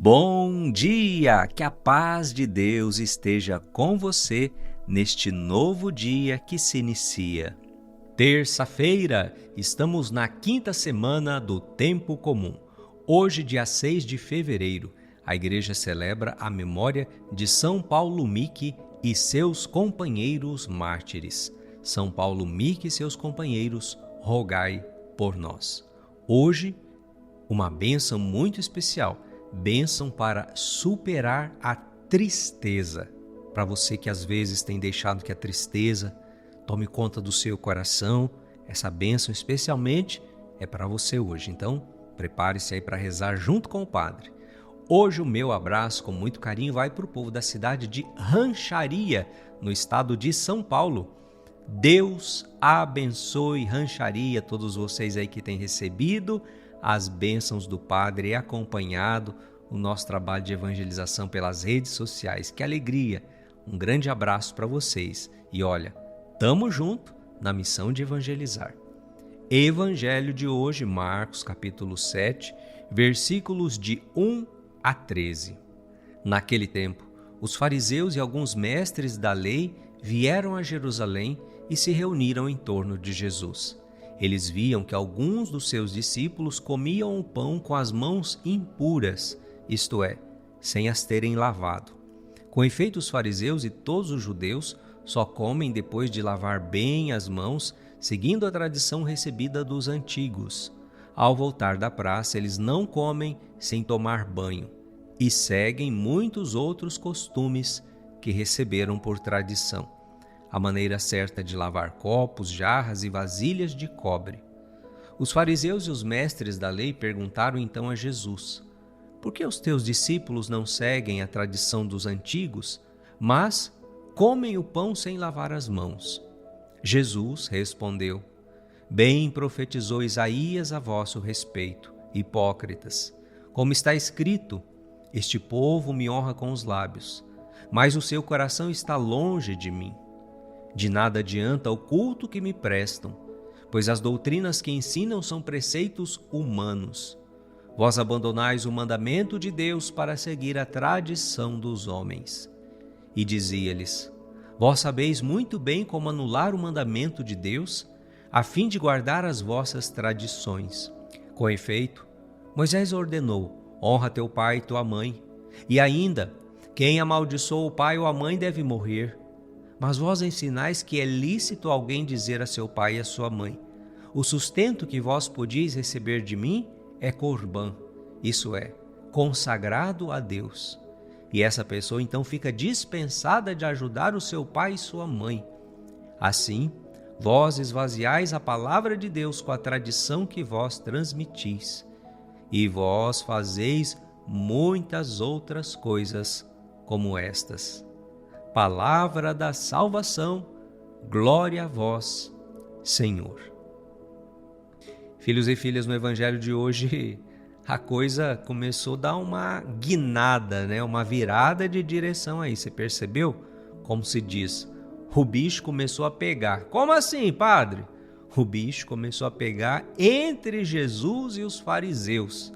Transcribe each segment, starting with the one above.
Bom dia! Que a paz de Deus esteja com você neste novo dia que se inicia. Terça-feira, estamos na quinta semana do Tempo Comum. Hoje, dia 6 de fevereiro, a igreja celebra a memória de São Paulo Mique e seus companheiros mártires. São Paulo Mique e seus companheiros, rogai por nós. Hoje, uma bênção muito especial. Bênção para superar a tristeza. Para você que às vezes tem deixado que a tristeza tome conta do seu coração, essa bênção especialmente é para você hoje. Então, prepare-se aí para rezar junto com o Padre. Hoje o meu abraço com muito carinho vai para o povo da cidade de Rancharia, no estado de São Paulo. Deus abençoe Rancharia, todos vocês aí que têm recebido as bênçãos do Padre e acompanhado o nosso trabalho de evangelização pelas redes sociais. Que alegria! Um grande abraço para vocês. E olha, tamo junto na missão de evangelizar. Evangelho de hoje, Marcos capítulo 7, versículos de 1 a 13. Naquele tempo, os fariseus e alguns mestres da lei vieram a Jerusalém e se reuniram em torno de Jesus. Eles viam que alguns dos seus discípulos comiam o pão com as mãos impuras, isto é, sem as terem lavado. Com efeito, os fariseus e todos os judeus só comem depois de lavar bem as mãos, seguindo a tradição recebida dos antigos. Ao voltar da praça, eles não comem sem tomar banho e seguem muitos outros costumes que receberam por tradição. A maneira certa de lavar copos, jarras e vasilhas de cobre. Os fariseus e os mestres da lei perguntaram então a Jesus: por que os teus discípulos não seguem a tradição dos antigos, mas comem o pão sem lavar as mãos? Jesus respondeu: bem profetizou Isaías a vosso respeito, hipócritas. Como está escrito: este povo me honra com os lábios, mas o seu coração está longe de mim. De nada adianta o culto que me prestam, pois as doutrinas que ensinam são preceitos humanos. Vós abandonais o mandamento de Deus para seguir a tradição dos homens. E dizia-lhes: vós sabeis muito bem como anular o mandamento de Deus, a fim de guardar as vossas tradições. Com efeito, Moisés ordenou: honra teu pai e tua mãe. E ainda, quem amaldiçoa o pai ou a mãe deve morrer. Mas vós ensinais que é lícito alguém dizer a seu pai e a sua mãe: o sustento que vós podieis receber de mim é corbã, isso é, consagrado a Deus. E essa pessoa então fica dispensada de ajudar o seu pai e sua mãe. Assim, vós esvaziais a palavra de Deus com a tradição que vós transmitis. E vós fazeis muitas outras coisas como estas. Palavra da salvação, glória a vós, Senhor. Filhos e filhas, no evangelho de hoje, a coisa começou a dar uma guinada, uma virada de direção aí. Você percebeu? Como se diz, o bicho começou a pegar. Como assim, padre? O bicho começou a pegar entre Jesus e os fariseus.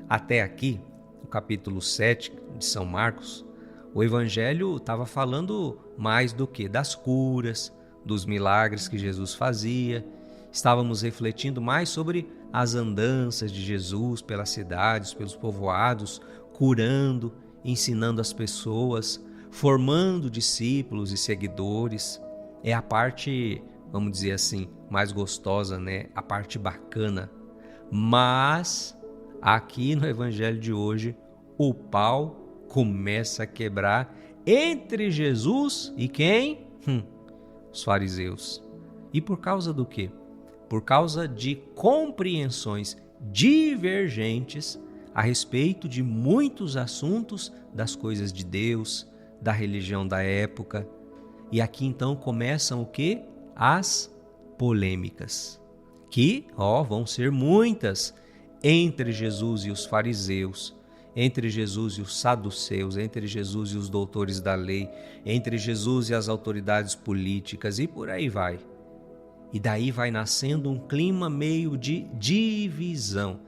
Até aqui, no capítulo 7 de São Marcos, o evangelho estava falando mais do que das curas, dos milagres que Jesus fazia. Estávamos refletindo mais sobre as andanças de Jesus pelas cidades, pelos povoados, curando, ensinando as pessoas, formando discípulos e seguidores. É a parte, vamos dizer assim, mais gostosa, a parte bacana. Mas aqui no evangelho de hoje, o pau começa a quebrar entre Jesus e quem? Os fariseus. E por causa do quê? Por causa de compreensões divergentes a respeito de muitos assuntos das coisas de Deus, da religião da época. E aqui então começam o quê? As polêmicas, que vão ser muitas entre Jesus e os fariseus, entre Jesus e os saduceus, entre Jesus e os doutores da lei, entre Jesus e as autoridades políticas e por aí vai. E daí vai nascendo um clima meio de divisão.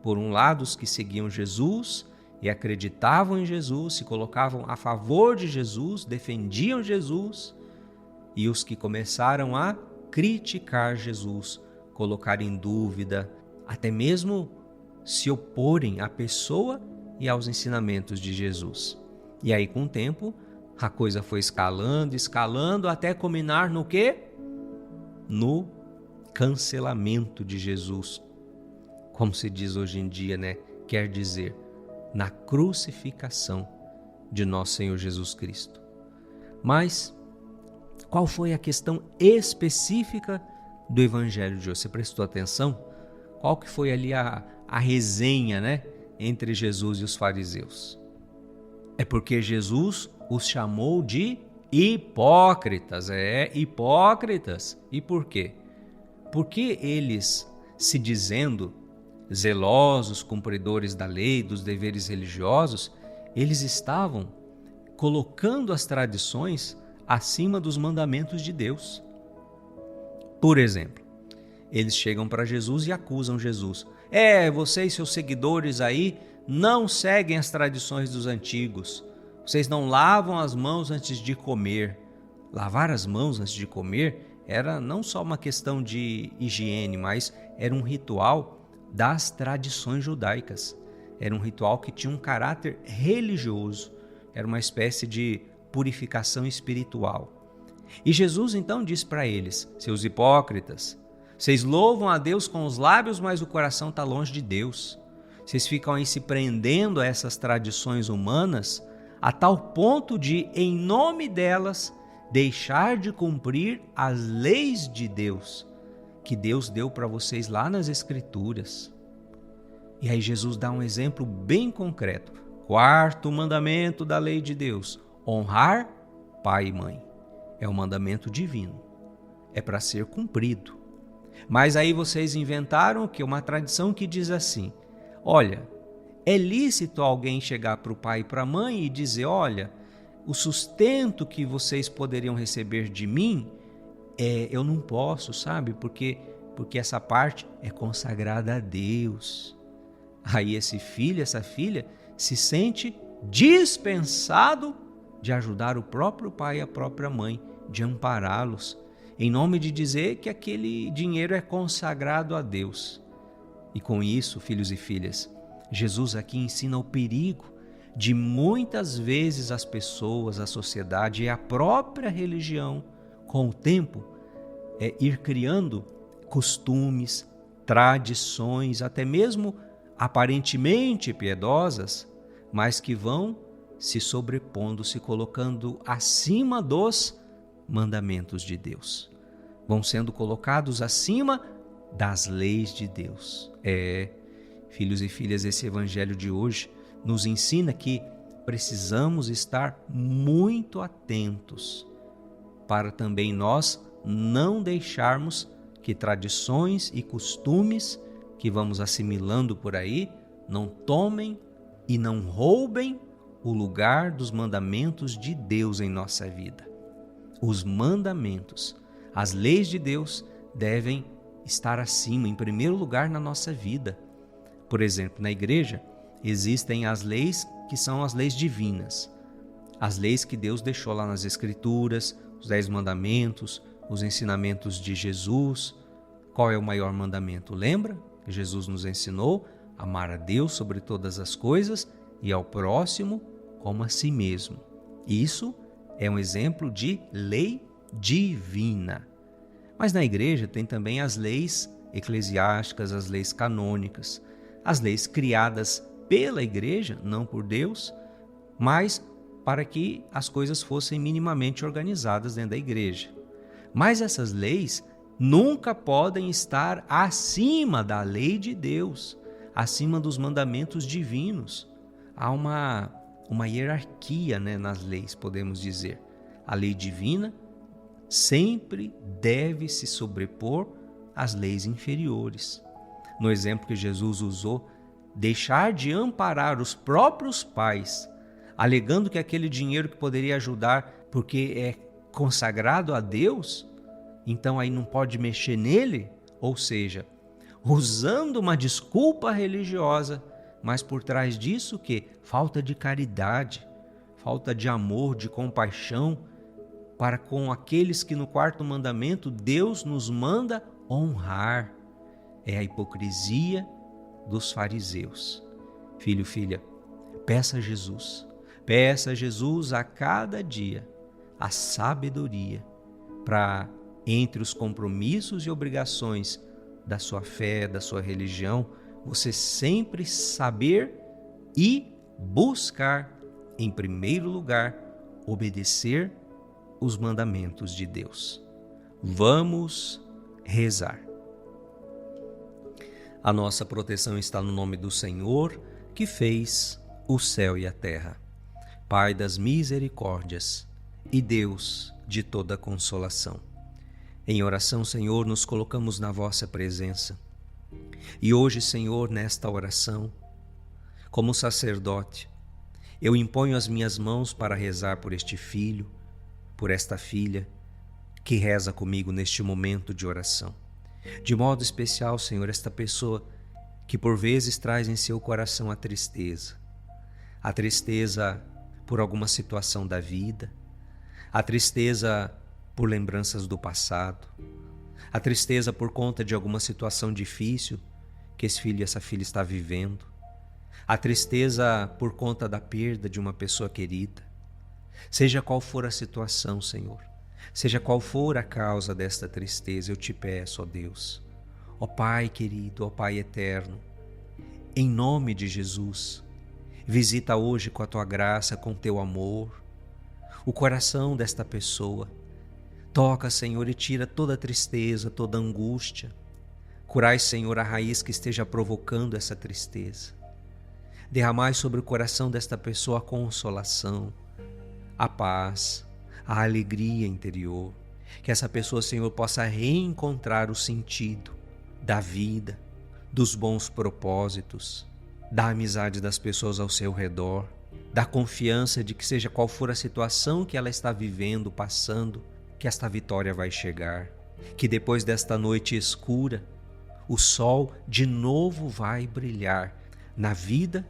Por um lado, os que seguiam Jesus e acreditavam em Jesus, se colocavam a favor de Jesus, defendiam Jesus, e os que começaram a criticar Jesus, colocar em dúvida, até mesmo se oporem à pessoa e aos ensinamentos de Jesus. E aí, com o tempo, a coisa foi escalando, escalando, até culminar no quê? No cancelamento de Jesus. Como se diz hoje em dia, né? Quer dizer, na crucificação de nosso Senhor Jesus Cristo. Mas qual foi a questão específica do Evangelho de hoje? Você prestou atenção? Qual que foi ali a resenha, né, entre Jesus e os fariseus? É porque Jesus os chamou de hipócritas. Hipócritas. E por quê? Porque eles, se dizendo zelosos, cumpridores da lei, dos deveres religiosos, eles estavam colocando as tradições acima dos mandamentos de Deus. Por exemplo, eles chegam para Jesus e acusam Jesus. Vocês, seus seguidores aí, não seguem as tradições dos antigos. Vocês não lavam as mãos antes de comer. Lavar as mãos antes de comer era não só uma questão de higiene, mas era um ritual das tradições judaicas. Era um ritual que tinha um caráter religioso. Era uma espécie de purificação espiritual. E Jesus então diz para eles: seus hipócritas, vocês louvam a Deus com os lábios, mas o coração está longe de Deus. Vocês ficam aí se prendendo a essas tradições humanas a tal ponto de, em nome delas, deixar de cumprir as leis de Deus, que Deus deu para vocês lá nas Escrituras. E aí Jesus dá um exemplo bem concreto. Quarto mandamento da lei de Deus: honrar pai e mãe. É um mandamento divino. É para ser cumprido. Mas aí vocês inventaram o quê? Uma tradição que diz assim: olha, é lícito alguém chegar para o pai e para a mãe e dizer: olha, o sustento que vocês poderiam receber de mim, eu não posso, sabe? Porque essa parte é consagrada a Deus. Aí esse filho, essa filha, se sente dispensado de ajudar o próprio pai e a própria mãe, de ampará-los, em nome de dizer que aquele dinheiro é consagrado a Deus. E com isso, filhos e filhas, Jesus aqui ensina o perigo de muitas vezes as pessoas, a sociedade e a própria religião, com o tempo, ir criando costumes, tradições, até mesmo aparentemente piedosas, mas que vão se sobrepondo, se colocando acima dos mandamentos de Deus. Vão sendo colocados acima das leis de Deus. Filhos e filhas, esse evangelho de hoje nos ensina que precisamos estar muito atentos para também nós não deixarmos que tradições e costumes que vamos assimilando por aí não tomem e não roubem o lugar dos mandamentos de Deus em nossa vida. Os mandamentos, as leis de Deus devem estar acima, em primeiro lugar na nossa vida. Por exemplo, na igreja existem as leis que são as leis divinas, as leis que Deus deixou lá nas Escrituras, os 10 mandamentos, os ensinamentos de Jesus. Qual é o maior mandamento? Lembra que Jesus nos ensinou? Amar a Deus sobre todas as coisas e ao próximo como a si mesmo. Isso é um exemplo de lei divina. Mas na igreja tem também as leis eclesiásticas, as leis canônicas, as leis criadas pela igreja, não por Deus, mas para que as coisas fossem minimamente organizadas dentro da igreja. Mas essas leis nunca podem estar acima da lei de Deus, acima dos mandamentos divinos. Há uma hierarquia, nas leis, podemos dizer. A lei divina sempre deve se sobrepor às leis inferiores. No exemplo que Jesus usou, deixar de amparar os próprios pais, alegando que aquele dinheiro que poderia ajudar porque é consagrado a Deus, então aí não pode mexer nele, ou seja, usando uma desculpa religiosa, mas por trás disso o quê? Falta de caridade, falta de amor, de compaixão para com aqueles que no quarto mandamento Deus nos manda honrar. É a hipocrisia dos fariseus. Filho, filha, peça a Jesus a cada dia a sabedoria para, entre os compromissos e obrigações da sua fé, da sua religião, você sempre saber e buscar, em primeiro lugar, obedecer os mandamentos de Deus. Vamos rezar. A nossa proteção está no nome do Senhor, que fez o céu e a terra. Pai das misericórdias e Deus de toda consolação. Em oração, Senhor, nos colocamos na vossa presença. E hoje, Senhor, nesta oração, como sacerdote, eu imponho as minhas mãos para rezar por este filho, por esta filha, que reza comigo neste momento de oração. De modo especial, Senhor, esta pessoa que por vezes traz em seu coração a tristeza por alguma situação da vida, a tristeza por lembranças do passado, a tristeza por conta de alguma situação difícil que esse filho e essa filha está vivendo, a tristeza por conta da perda de uma pessoa querida. Seja qual for a situação, Senhor, seja qual for a causa desta tristeza, eu te peço, ó Deus, ó Pai querido, ó Pai eterno, em nome de Jesus, visita hoje com a tua graça, com teu amor, o coração desta pessoa. Toca, Senhor, e tira toda a tristeza, toda a angústia. Curai, Senhor, a raiz que esteja provocando essa tristeza. Derramai sobre o coração desta pessoa a consolação, a paz, a alegria interior. Que essa pessoa, Senhor, possa reencontrar o sentido da vida, dos bons propósitos, da amizade das pessoas ao seu redor, da confiança de que seja qual for a situação que ela está vivendo, passando, que esta vitória vai chegar, que depois desta noite escura, o sol de novo vai brilhar na vida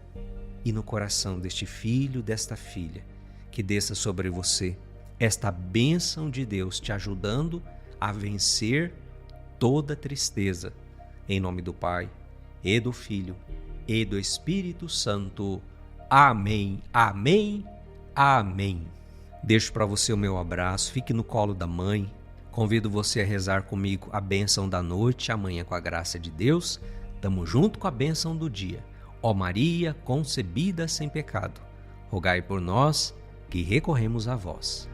e no coração deste filho, desta filha, que desça sobre você esta bênção de Deus te ajudando a vencer toda tristeza. Em nome do Pai, e do Filho, e do Espírito Santo. Amém, amém, amém. Deixo para você o meu abraço, fique no colo da mãe. Convido você a rezar comigo a bênção da noite, amanhã com a graça de Deus. Tamo junto com a bênção do dia. Ó Maria, concebida sem pecado, rogai por nós que recorremos a vós.